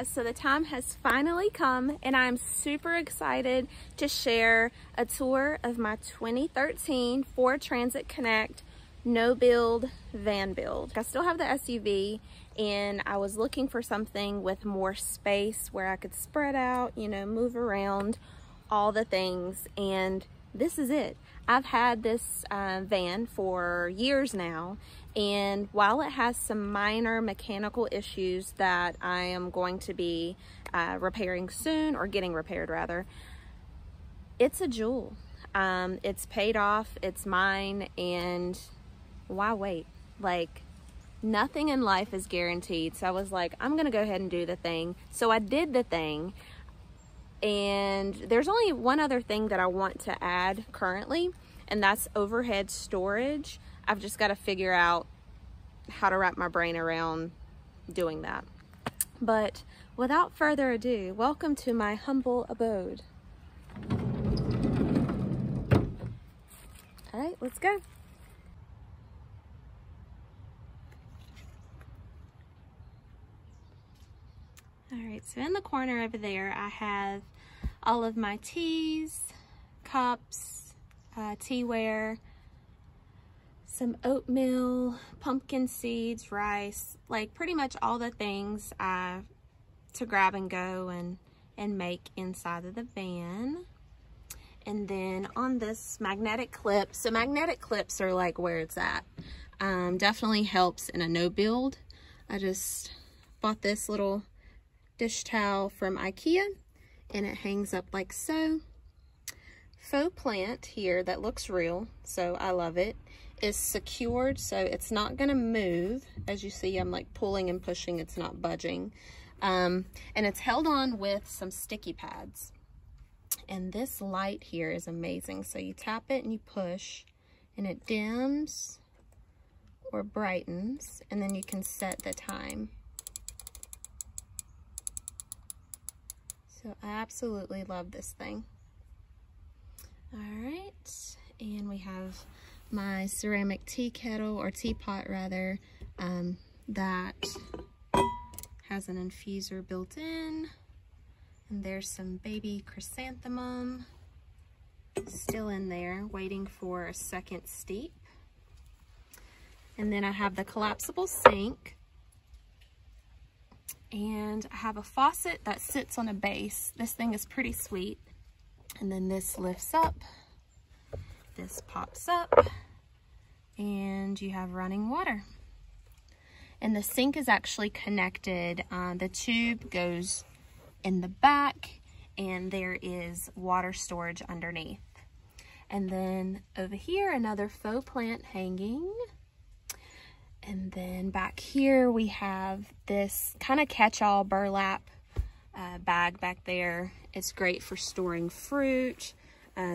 So the time has finally come and I'm super excited to share a tour of my 2013 Ford Transit Connect no build van build. I still have the SUV and I was looking for something with more space where I could spread out, you know, move around, all the things, and this is it. I've had this van for years now, and while it has some minor mechanical issues that I am going to be repairing soon, or getting repaired rather, it's a jewel. It's paid off, it's mine, and why wait? Like, nothing in life is guaranteed. So I was like, I'm gonna go ahead and do the thing. So I did the thing, and there's only one other thing that I want to add currently, and that's overhead storage. I've just got to figure out how to wrap my brain around doing that. But without further ado, welcome to my humble abode. All right, let's go. All right, so in the corner over there, I have all of my teas, cups, teaware, some oatmeal, pumpkin seeds, rice, like pretty much all the things to grab and go and make inside of the van. And then on this magnetic clip, so magnetic clips are like where it's at. Definitely helps in a no build. I just bought this little dish towel from IKEA and it hangs up like so. Faux plant here that looks real, so I love it, is secured, so it's not gonna move. As you see, I'm like pulling and pushing, it's not budging. And it's held on with some sticky pads. And this light here is amazing. So you tap it and you push and it dims or brightens, and then you can set the time. So I absolutely love this thing. All right, and we have my ceramic tea kettle, or teapot rather, that has an infuser built in. And there's some baby chrysanthemum still in there, waiting for a second steep. And then I have the collapsible sink. And I have a faucet that sits on a base. This thing is pretty sweet. And then this lifts up, this pops up, and you have running water. And the sink is actually connected. The tube goes in the back, and there is water storage underneath. And then over here, another faux plant hanging. And then back here we have this kind of catch-all burlap bag back there. It's great for storing fruit,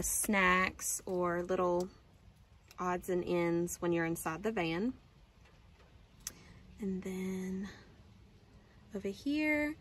snacks, or little odds and ends when you're inside the van. And then over here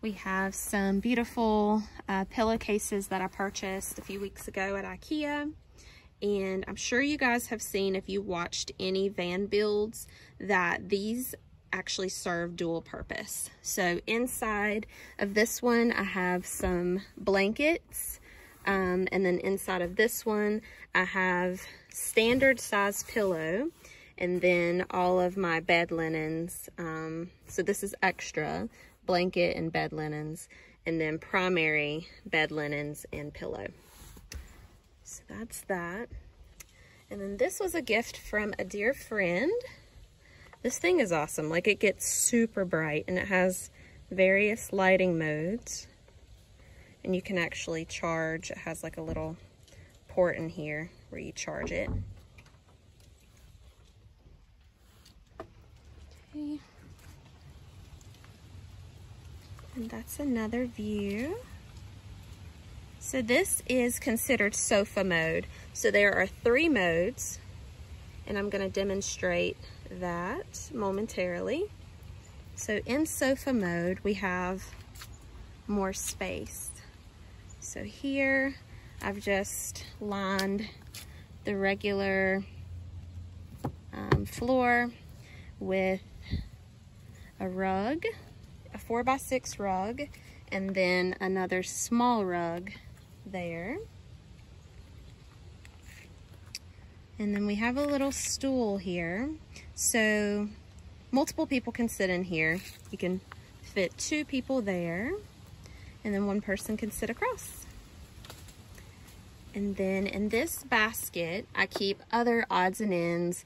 we have some beautiful pillowcases that I purchased a few weeks ago at IKEA. And I'm sure you guys have seen, if you watched any van builds, that these actually serve dual purpose. So inside of this one, I have some blankets. And then inside of this one, I have standard size pillow. And then all of my bed linens. So this is extra blanket and bed linens. And then primary bed linens and pillow. So that's that. And then this was a gift from a dear friend. This thing is awesome. Like, it gets super bright and it has various lighting modes. And you can actually charge. It has like a little port in here where you charge it. Okay. And that's another view. So this is considered sofa mode. So there are 3 modes, and I'm going to demonstrate that momentarily. So in sofa mode, we have more space. So here, I've just lined the regular floor with a rug, a 4x6 rug, and then another small rug there. And then we have a little stool here. So multiple people can sit in here. You can fit 2 people there, and then 1 person can sit across. And then in this basket, I keep other odds and ends.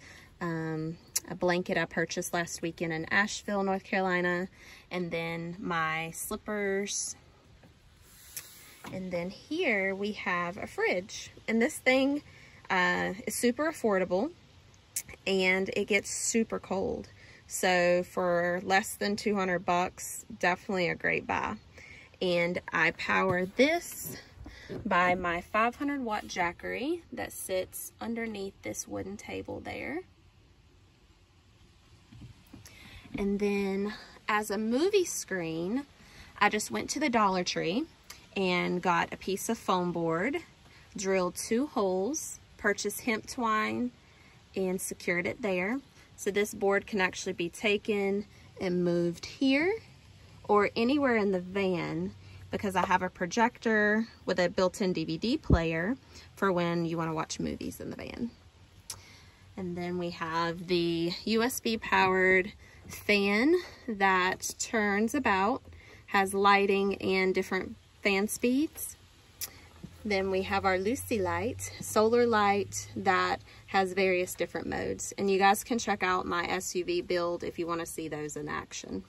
A blanket I purchased last weekend in Asheville, North Carolina, and then my slippers. And then here we have a fridge, and this thing is super affordable, and it gets super cold. So for less than 200 bucks, definitely a great buy. And I power this by my 500 watt Jackery that sits underneath this wooden table there. And then as a movie screen, I just went to the Dollar Tree and got a piece of foam board, drilled 2 holes, purchased hemp twine, and secured it there. So this board can actually be taken and moved here or anywhere in the van, because I have a projector with a built-in DVD player for when you want to watch movies in the van. And then we have the USB powered fan that turns about, has lighting and different fan speeds. Then we have our Lucy light, solar light that has various different modes. And you guys can check out my SUV build if you want to see those in action.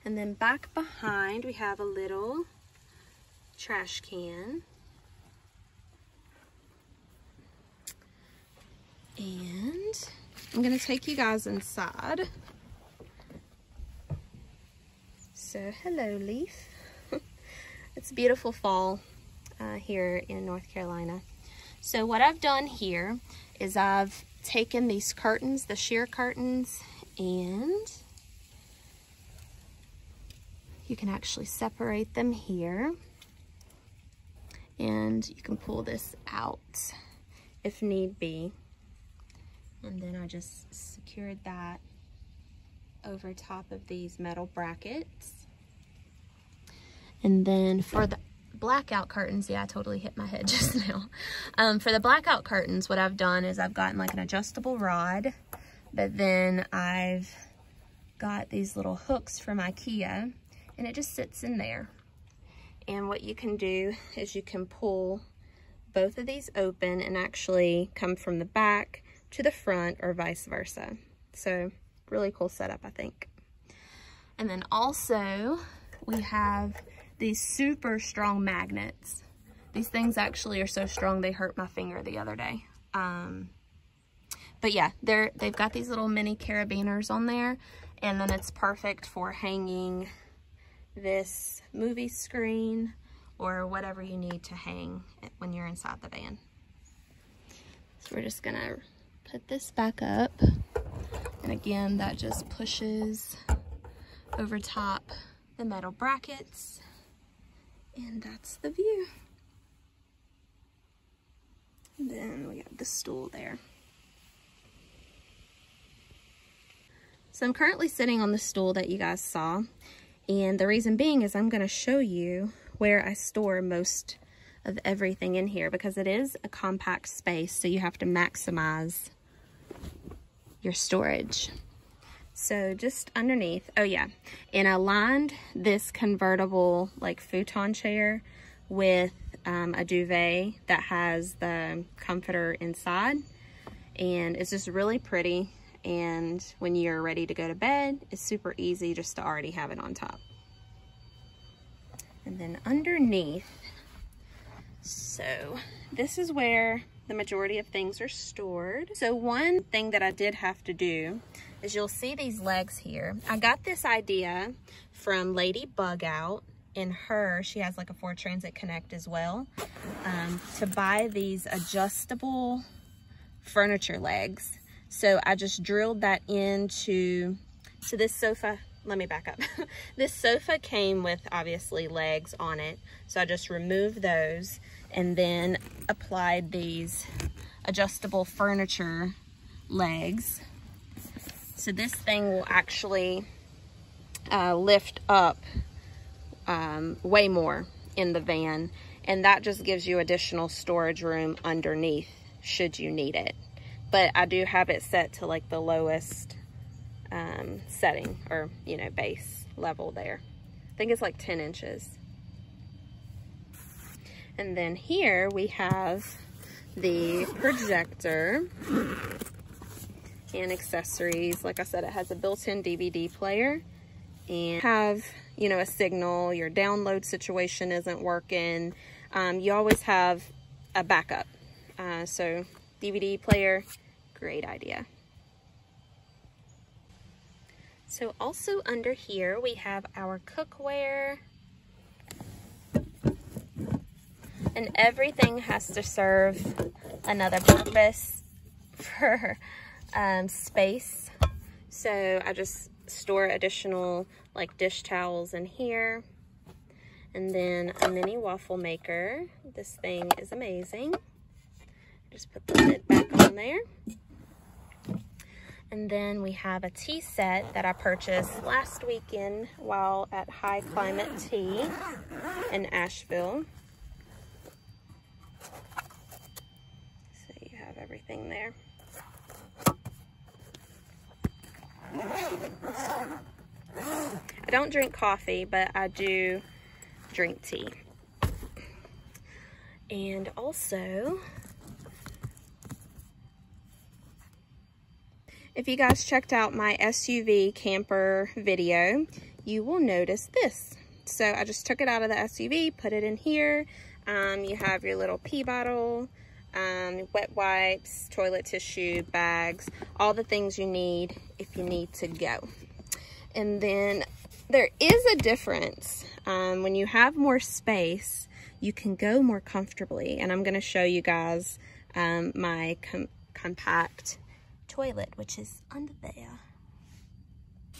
And then back behind, we have a little trash can. And I'm going to take you guys inside. So, hello, Leaf. It's a beautiful fall here in North Carolina. So what I've done here is I've taken these curtains, the sheer curtains, and you can actually separate them here. And you can pull this out if need be. And then I just secured that over top of these metal brackets. And then for the blackout curtains, yeah, I totally hit my head just now. For the blackout curtains, what I've done is I've gotten like an adjustable rod, but then I've got these little hooks from IKEA, and it just sits in there. And what you can do is you can pull both of these open and actually come from the back to the front or vice versa. So really cool setup, I think. And then also we have these super strong magnets. These things actually are so strong they hurt my finger the other day. But yeah, they've got these little mini carabiners on there, and then it's perfect for hanging this movie screen or whatever you need to hang when you're inside the van. So we're just gonna put this back up, and again, that just pushes over top the metal brackets, and that's the view. And then we have the stool there. So I'm currently sitting on the stool that you guys saw, and the reason being is I'm going to show you where I store most of everything in here, because it is a compact space, so you have to maximize your storage. So just underneath, oh yeah, and I lined this convertible like futon chair with a duvet that has the comforter inside, and it's just really pretty. And when you're ready to go to bed, it's super easy just to already have it on top. And then underneath, so this is where the majority of things are stored. So one thing that I did have to do is, you'll see these legs here. I got this idea from Lady Bug Out, in her, she has like a 4 Transit Connect as well, to buy these adjustable furniture legs. So I just drilled that into, so this sofa, let me back up. This sofa came with obviously legs on it. So I just removed those and then applied these adjustable furniture legs. So this thing will actually lift up way more in the van, and that just gives you additional storage room underneath should you need it. But I do have it set to like the lowest setting, or you know, base level there. I think it's like 10 inches. And then here we have the projector and accessories. Like I said, it has a built-in DVD player, and have, you know, a signal, your download situation isn't working, you always have a backup. So DVD player, great idea. So also under here we have our cookware, and everything has to serve another purpose for space. So I just store additional like dish towels in here, and then a mini waffle maker. This thing is amazing. Just put the lid back on there. And then we have a tea set that I purchased last weekend while at High Climate Tea in Asheville. So you have everything there. I don't drink coffee, but I do drink tea. And also, if you guys checked out my SUV camper video, you will notice this. So I just took it out of the SUV, put it in here. You have your little pee bottle, wet wipes, toilet tissue, bags, all the things you need if you need to go. And then there is a difference. When you have more space, you can go more comfortably. And I'm going to show you guys my compact toilet, which is under there.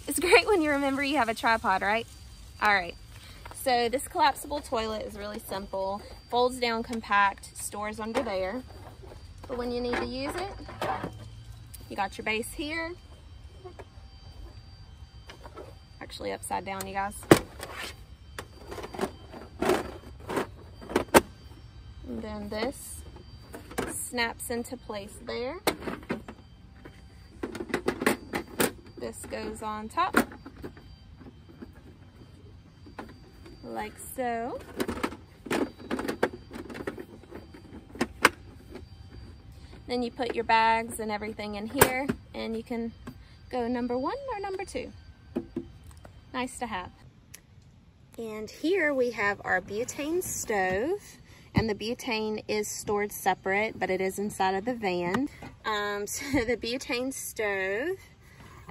It's great when you remember you have a tripod, right? All right. So this collapsible toilet is really simple. Folds down compact, stores under there. But when you need to use it, you got your base here. Actually upside down, you guys. And then this snaps into place there. This goes on top, like so. Then you put your bags and everything in here, and you can go number 1 or number 2. Nice to have. And here we have our butane stove, and the butane is stored separate, but it is inside of the van. So the butane stove,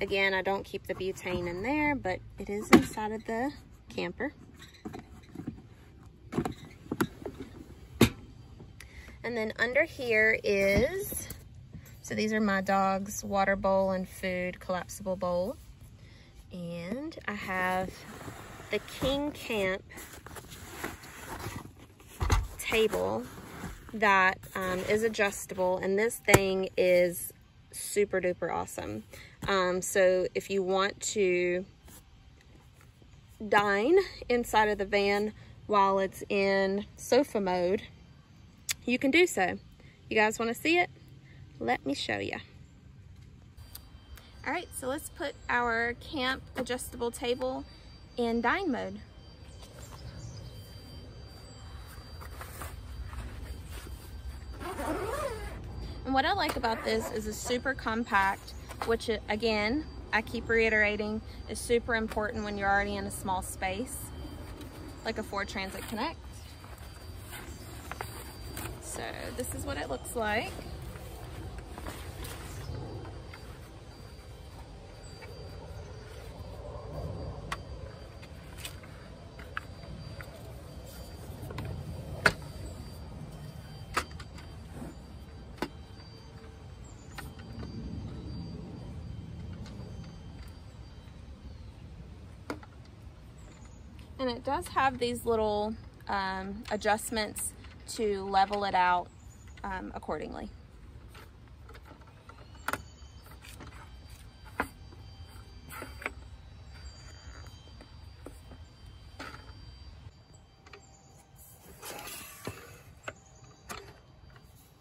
again, I don't keep the butane in there, but it is inside of the camper. And then under here is, so these are my dog's water bowl and food collapsible bowl. And I have the King Camp table that is adjustable, and this thing is super duper awesome. So if you want to dine inside of the van while it's in sofa mode, you can do so. You guys want to see it? Let me show you. All right, so let's put our camp adjustable table in dine mode. And what I like about this is it's super compact, which again, I keep reiterating, is super important when you're already in a small space, like a 4 Transit Connect. So this is what it looks like. And it does have these little adjustments to level it out accordingly.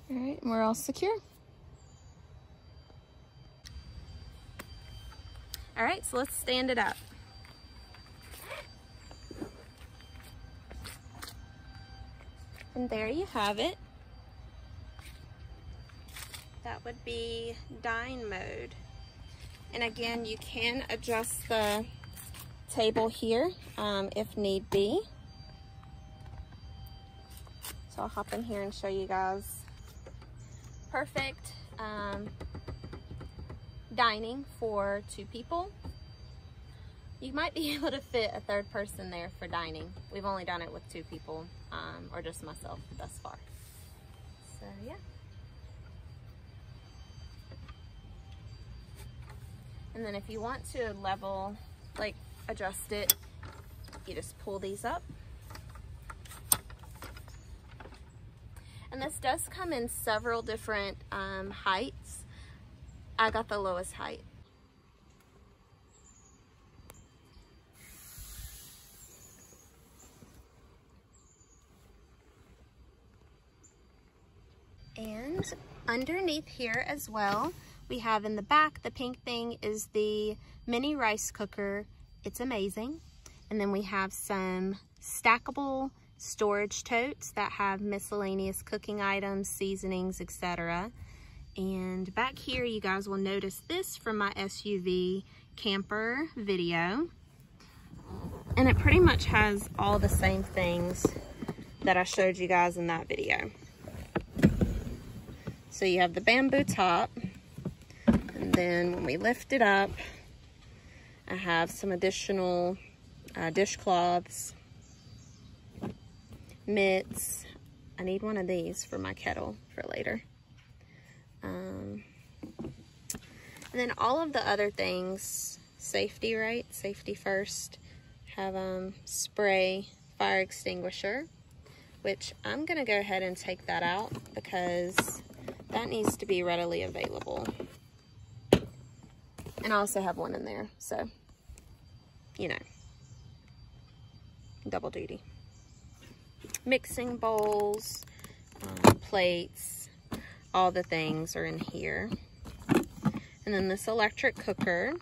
All right, and we're all secure. All right, so let's stand it up. And there you have it. That would be dine mode. And again, you can adjust the table here if need be. So I'll hop in here and show you guys. Perfect dining for 2 people. You might be able to fit a 3rd person there for dining. We've only done it with 2 people, or just myself thus far. So yeah. And then if you want to level, like adjust it, you just pull these up. And this does come in several different heights. I got the lowest height. And underneath here as well, we have in the back, the pink thing is the mini rice cooker. It's amazing. And then we have some stackable storage totes that have miscellaneous cooking items, seasonings, etc. And back here, you guys will notice this from my SUV camper video. And it pretty much has all the same things that I showed you guys in that video. So you have the bamboo top, and then when we lift it up, I have some additional dishcloths, mitts. I need one of these for my kettle for later. And then all of the other things, safety, right? Safety first. Have spray fire extinguisher, which I'm gonna go ahead and take that out because that needs to be readily available. And I also have one in there, so, you know, double duty. Mixing bowls, plates, all the things are in here. And then this electric cooker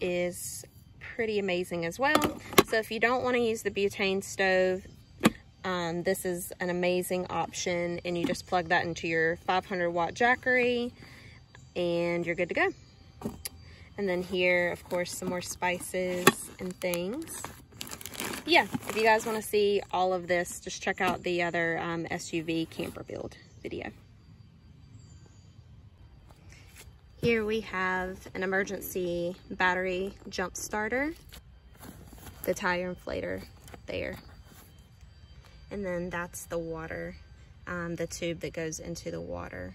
is pretty amazing as well. So if you don't want to use the butane stove, this is an amazing option, and you just plug that into your 500-watt Jackery and you're good to go. And then here, of course, some more spices and things. Yeah, if you guys want to see all of this, just check out the other SUV camper build video. Here we have an emergency battery jump starter, the tire inflator there. And then that's the water, the tube that goes into the water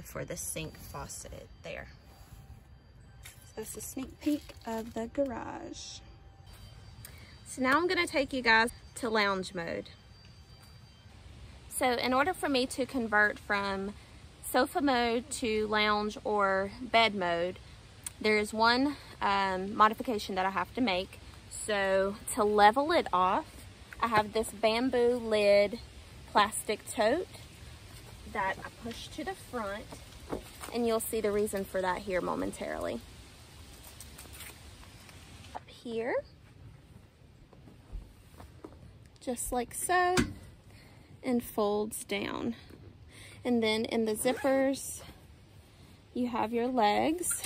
for the sink faucet there. So that's a sneak peek of the garage. So now I'm gonna take you guys to lounge mode. So in order for me to convert from sofa mode to lounge or bed mode, there is one modification that I have to make. So to level it off, I have this bamboo lid plastic tote that I push to the front, and you'll see the reason for that here momentarily. Up here, just like so, and folds down. And then in the zippers, you have your legs.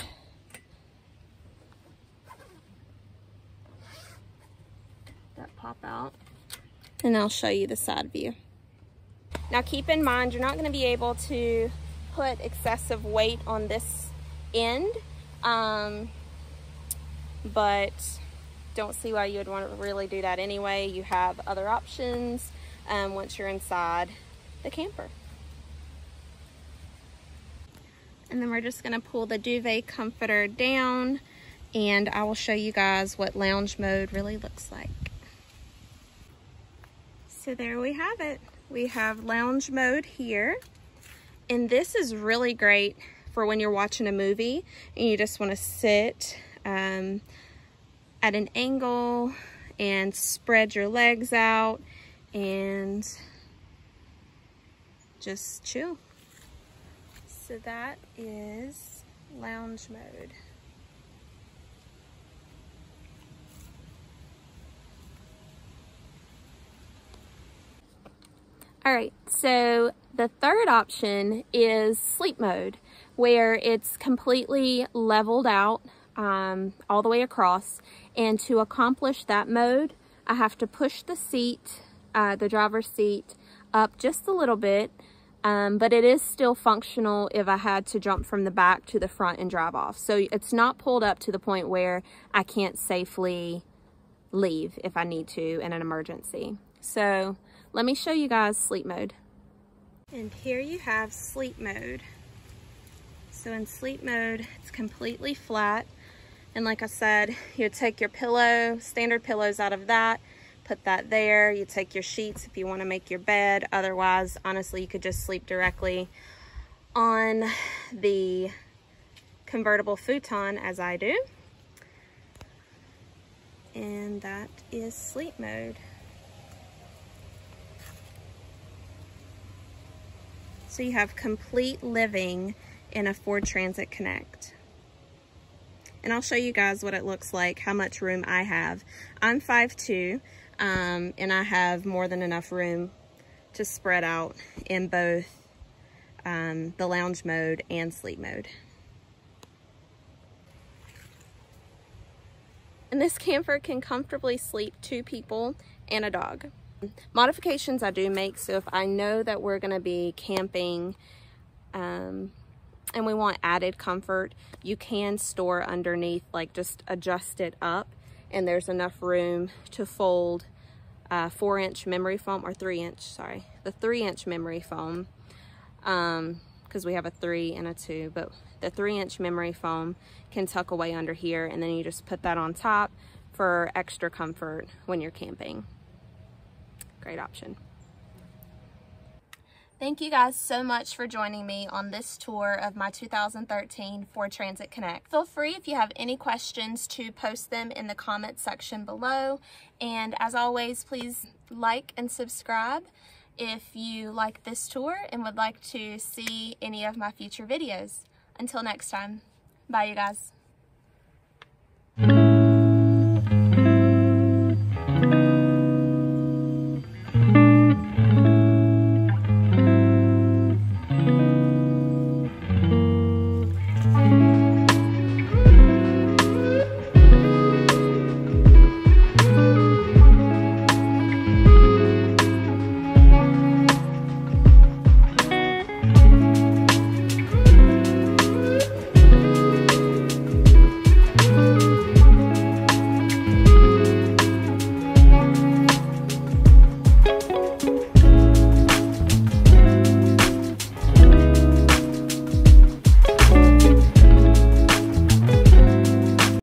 That pop out. And I'll show you the side view. Now keep in mind, you're not going to be able to put excessive weight on this end, but don't see why you would want to really do that anyway. You have other options once you're inside the camper. And then we're just going to pull the duvet comforter down, and I will show you guys what lounge mode really looks like. So there we have it. We have lounge mode here. And this is really great for when you're watching a movie and you just want to sit at an angle and spread your legs out and just chill. So that is lounge mode. All right, so the third option is sleep mode, where it's completely leveled out all the way across. And to accomplish that mode, I have to push the seat, the driver's seat, up just a little bit, but it is still functional if I had to jump from the back to the front and drive off. So it's not pulled up to the point where I can't safely leave if I need to in an emergency. So let me show you guys sleep mode. And here you have sleep mode. So in sleep mode, it's completely flat. And like I said, you take your pillow, standard pillows out of that, put that there. You take your sheets if you want to make your bed. Otherwise, honestly, you could just sleep directly on the convertible futon as I do. And that is sleep mode. So you have complete living in a Ford Transit Connect. And I'll show you guys what it looks like, how much room I have. I'm 5'2", and I have more than enough room to spread out in both the lounge mode and sleep mode. And this camper can comfortably sleep 2 people and a dog. Modifications I do make, so if I know that we're going to be camping and we want added comfort, you can store underneath, like just adjust it up, and there's enough room to fold 4-inch memory foam, or 3-inch, sorry, the 3-inch memory foam, because we have a 3 and a 2, but the 3-inch memory foam can tuck away under here, and then you just put that on top for extra comfort when you're camping. Great option. Thank you guys so much for joining me on this tour of my 2013 Ford Transit Connect. Feel free, if you have any questions, to post them in the comment section below. And as always, please like and subscribe if you like this tour and would like to see any of my future videos. Until next time, bye you guys.